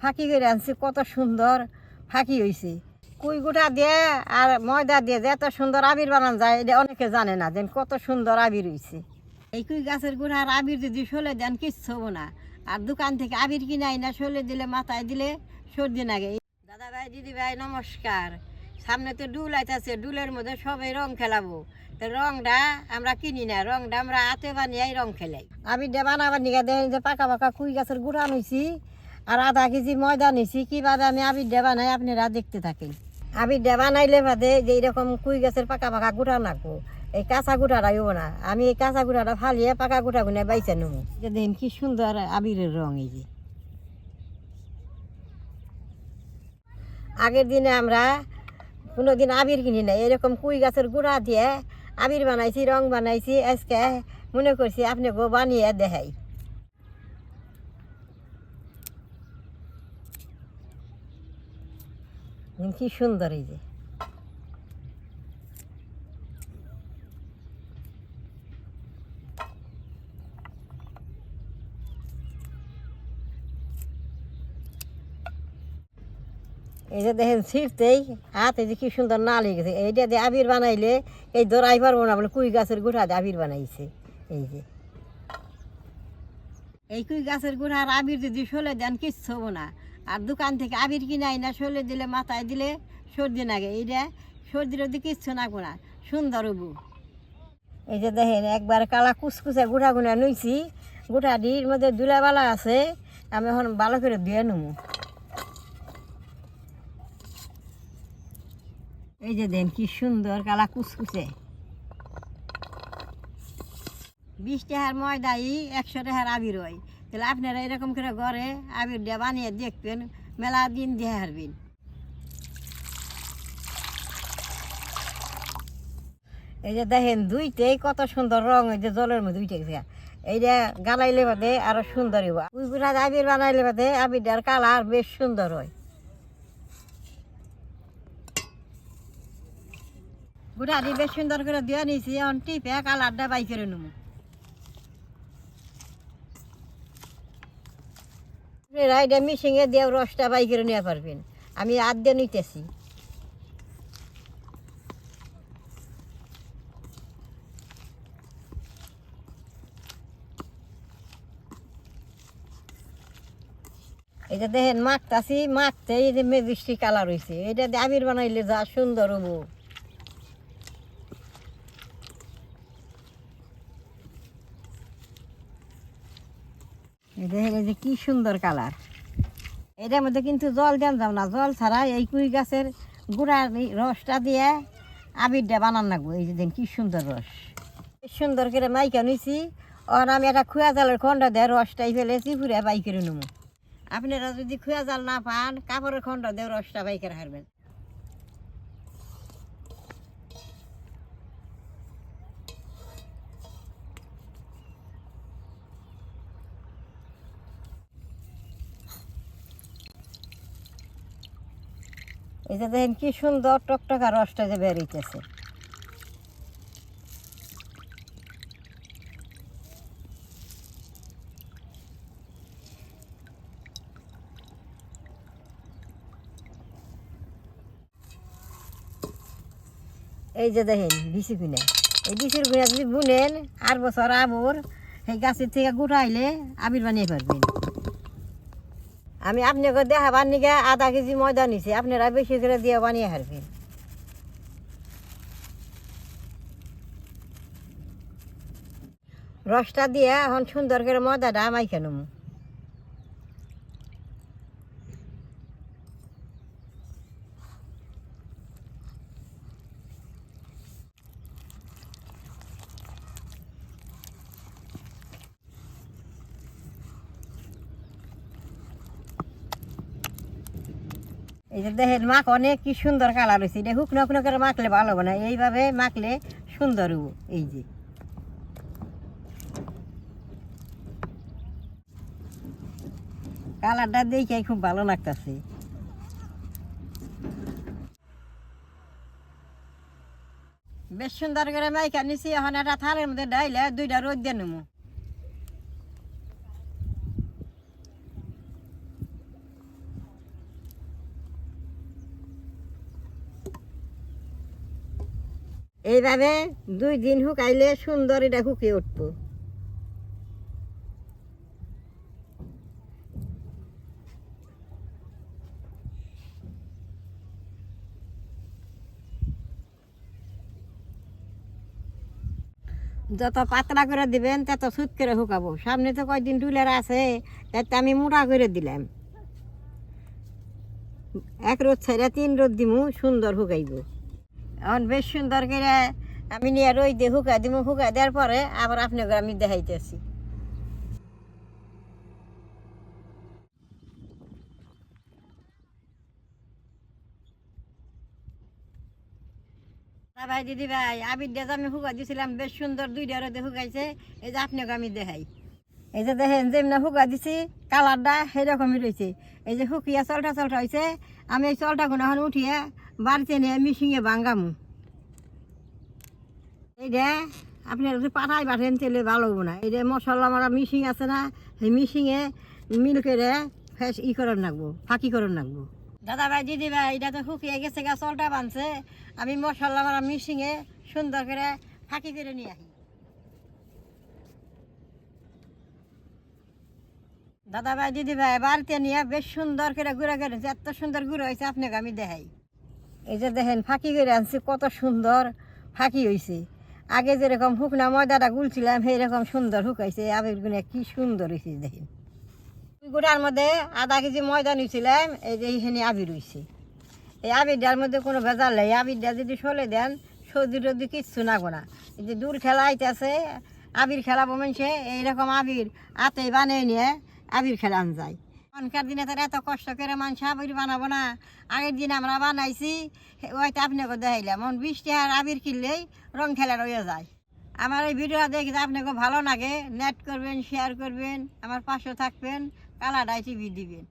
ফাঁকি করে আনছি, কত সুন্দর ফাঁকি হয়েছে। কুই গুঁটা দিয়ে আর ময়দা দিয়ে যে এত সুন্দর আবির বানানো যায় এটা অনেকে জানে না, যে কত সুন্দর আবির হয়েছে। এই কুই গাছের গুঁড়ার আবির যদি সলে দেন কিচ্ছু হবো না। আর দোকান থেকে আবির কিনাই না, সলে দিলে মাথায় দিলে সর্দি লাগে। দাদা ভাই, দিদি ভাই, নমস্কার। সামনে তো ডুল আইতাছে, ডুলের মধ্যে সবাই রং খেলাবো। তো রংটা আমরা কিনি না, রংটা আমরা হাতে বানিয়ে রং খেলাই। আবিরটা বানাবার নিয়ে দেখেন যে পাকা পাকা কুই গাছের গুঁড়া নিছি আর আধা কেজি ময়দা নিছি। কীভাবে আমি আবিরটা বানাই আপনারা দেখতে থাকেন। আবিরটা বানাইলে বাদে যে এইরকম কুই গাছের পাকা পাকা গুঁড়া নাকবো, এই কাঁচা গুঁড়াটা হইব না। আমি এই কাঁচা গুঁড়াটা ফালিয়ে পাকা গুঁড়া গুনে বাইছে নেবো। দেখেন কি সুন্দর আবিরের রং। এই যে আগের দিনে আমরা কোনোদিন আবির কিনি না, এরকম কুই গাছের গুঁড়া দিয়ে আবির বানাইছি, রং বানাইছি। আজকে মনে করছি আপনি গো বানিয়ে দেখাই। কি সুন্দর। এই যে এই যে দেখেন ছিঁড়তেই হাত এই যে কি সুন্দর না লেগেছে। এইটা দিয়ে আবির বানাইলে এই ধরাই পারবো না বলে কুই গাছের গুঁড়া দিয়ে আবির বানাইছে। এই যে এই কুই গাছের গুঁড়ার আবির যদি সলে দেন কিচ্ছু হবো না। আর দোকান থেকে আবির কিনাই না, সলে দিলে মাথায় দিলে সর্দি লাগে। এইটা সর্দি রদি কিচ্ছু নাগবো না, সুন্দর হবো। এই যে দেখেন একবার কালা কুচকুচে গুঁড়া গুঁড়া নইছি, গুঁড়াটির মধ্যে দুলাবালা আছে। আমি এখন ভালো করে ধুয়ে নেবো। এই যে দেন কি সুন্দর কালা কুচকুচে। 20 টাকার ময়দাই 100 টাকার আবির হয়। তাহলে আপনারা এরকম করে ঘরে আবির দিয়ে বানিয়ে দেখবেন, মেলা দিন দিয়ে হারবেন। এই যে দেখেন দুইটাই কত সুন্দর রং। এই যে জলের মধ্যে উঠে গেছে। এইটা গালাইলে বাদে আরো সুন্দর হইব। ওই গুঁড়া আবির বানাইলে বাদে আবিরটার কালার বেশ সুন্দর হয়। গুঁড়াটি বেশ সুন্দর করে দিয়ে নিয়েছি, এখন টিপে কালারটা বাই করে নেব। এটা মিশিংয়ে দিয়ে রসটা বাই করে নিয়ে পারবেন। আমি হাত দিয়ে নিতেছি। এটা দেখেন মাখতাছি, মাখতে এই যে মেজিস্ট্রি কালার হয়েছে। এটা দিয়ে আবির বানাইলে যা সুন্দর হবো। দেখেন এই যে কি সুন্দর কালার। এটার মধ্যে কিন্তু জল দেন যাব না, জল ছাড়া এই কুই গাছের গুঁড়ার রসটা দিয়ে আবিরটা বানান লাগবো। এই যে দেখেন কি সুন্দর রস, সুন্দর করে মাইকা নিছি। আর আমি একটা খুয়া জালের খন্ড দিয়ে রসটাই ফেলেছি, পুরে বাই করে নেবো। আপনারা যদি খুয়া জাল না পান, কাপড়ের খন্ড দিয়ে রসটা বাই করে হারবেন। এই যে দেখেন কি সুন্দর টকটকা রসটা যে বেরিয়েছে। এই যে দেখেন বিচি গুনা, এই বিচির গুনা যদি বুনেন আর বছর আবর সেই গাছের থেকে গুড়াইলে আবির বানিয়ে পারবেন। আমি আপনাকে দেখাবার নিকে আধা কেজি ময়দা নিছি, আপনারা বেশি করে দিয়ে বানিয়ে হারবেন। রসটা দিয়ে এখন সুন্দর করে ময়দাটা মাইখে নেব। এই যে দেখেন মাখ অনেক কি সুন্দর কালার হয়েছে। এটা হুকনো হুকনো করে মাখলে ভালো হবে না, এইভাবে মাখলে সুন্দর হবো। এই যে কালারটা দেখে খুব ভালো লাগতেছে। বেশ সুন্দর করে মাইকা নিছি, এখন একটা থালের মধ্যে ডাইলে 2টা রোদ দিয়ে নেবো। এইভাবে 2 দিন শুকাইলে সুন্দর এটা শুকিয়ে উঠবো। যত পাতলা করে দিবেন তত সুত করে শুকাবো। সামনে তো কয়েকদিন টুলের আছে, তাতে আমি মোটা করে দিলাম। 1 রোদ ছেড়ে 3 রোদ দিমু, সুন্দর শুকাইব। এখন বেশ সুন্দর করে আমি নিয়ে রই দিয়ে শুকাই দিমু। শুকাই দেওয়ার পরে আবার আপনাকে আমি দেখাইতেছি। ভাই দিদি ভাই, আবির দিয়ে আমি শুকাই দিয়েছিলাম, বেশ সুন্দর 2টা রোদে শুকাইছে। এই যে আপনাকে আমি দেখাই। এই যে দেখেন যেমন শুকা দিছি, কালারটা সেরকমই রয়েছে। এই যে শুকিয়ে চলটা চলটা হয়েছে। আমি এই চলটাগুলো এখন উঠিয়ে বাড়িতে নিয়ে মিশিংয়ে ভাঙামু। এইটা আপনারা যদি পাঠাই পাঠেন তাহলে ভালো হবো না। এই যে মশলা মারা মিশিং আছে না, সেই মিশিংয়ে মিল করে ফ্রেশ করার রাখবো, ফাঁকি করার রাখবো। দাদা ভাই দিদি ভাই, এটা তো শুকিয়ে গেছে গা, চলটা বানছে। আমি মশলা মারা মিশিংয়ে সুন্দর করে ফাঁকি করে নিয়ে আসি। দাদা ভাই দিদি ভাই, বাড়িতে নিয়ে বেশ সুন্দর করে গুঁড়া করে এত সুন্দর গুঁড়ো হয়েছে আপনাকে আমি দেখাই। এই যে দেখেন ফাঁকি করে আনছি, কত সুন্দর ফাঁকি হয়েছে। আগে যেরকম শুকনা ময়দাটা গুলছিলাম সেইরকম সুন্দর শুকাইছে। আবির গুনে কি সুন্দর হয়েছে দেখেন। গুঁড়ার মধ্যে আধা কেজি ময়দা নিয়েছিলাম, এই যে এইখানে আবির হয়েছে। এই আবিরটার মধ্যে কোনো ভেজাল নেই। আবিরটা যদি সলে দেন সর্দি টর্দি কিচ্ছু নাগো না। এই যে দূর খেলা আইতেছে, আবির খেলাবো মানুষে, এইরকম আবির হাতে বানিয়ে নিয়ে আবির খেলান যায়। এখনকার দিনে তার এত কষ্ট করে মানুষ আবির বানাবো না। আগের দিন আমরা বানাইছি, ওইটা আপনাকে দেখাইলাম। এখন 20 টাকার আবির কিনলেই রং খেলা রয়ে যায়। আমার এই ভিডিওটা দেখে আপনাকে ভালো লাগে, নেট করবেন, শেয়ার করবেন, আমার পাশে থাকবেন, কালাডাই টিভি দিবেন।